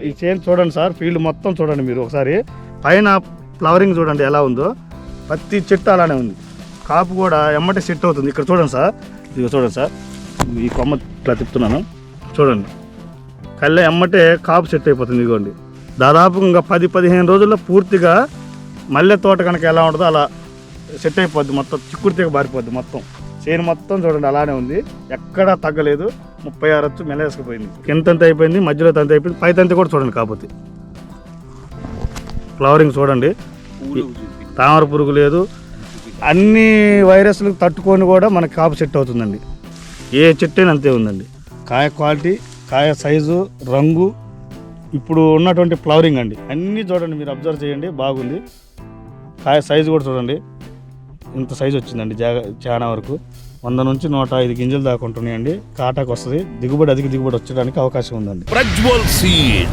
ఈ చేను చూడండి సార్, ఫీల్డ్ మొత్తం చూడండి మీరు ఒకసారి. పైన ఫ్లవరింగ్ చూడండి ఎలా ఉందో, ప్రతి చెట్టు అలానే ఉంది. కాపు కూడా ఎమ్మటే సెట్ అవుతుంది. ఇక్కడ చూడండి సార్, ఇది చూడండి సార్, ఈ కొమ్మ ఇట్లా తిప్పుతున్నాను చూడండి, కళ్ళ ఎమ్మటే కాపు సెట్ అయిపోతుంది. ఇదిగోండి, దాదాపు ఇంకా 10-15 రోజుల్లో పూర్తిగా మల్లె తోట కనుక ఎలా ఉంటుందో అలా సెట్ అయిపోద్ది. మొత్తం చిక్కుడు తీగ బారిపోద్ది. మొత్తం చేను మొత్తం చూడండి అలానే ఉంది, ఎక్కడా తగ్గలేదు. 36 వచ్చి మెలేసుకుపోయింది. కింద తంతి అయిపోయింది, మధ్యలో తంతి అయిపోయింది, పై తంతి కూడా చూడండి. కాకపోతే ఫ్లవరింగ్ చూడండి, తామర పురుగు లేదు. అన్ని వైరస్లు తట్టుకొని కూడా మనకి కాపు సెట్ అవుతుందండి. ఏ చెట్టు అయినా అంతే ఉందండి. కాయ క్వాలిటీ, కాయ సైజు, రంగు, ఇప్పుడు ఉన్నటువంటి ఫ్లవరింగ్ అండి, అన్నీ చూడండి మీరు అబ్జర్వ్ చేయండి, బాగుంది. కాయ సైజు కూడా చూడండి, ఇంత సైజు వచ్చిందండి. చాలా వరకు 100 నుంచి 105 గింజలు దాకా ఉంటున్నాయండి. కాటాకు వస్తుంది. అధిక దిగుబడి వచ్చడానికి అవకాశం ఉందండి. ప్రజ్వల్ సీడ్స్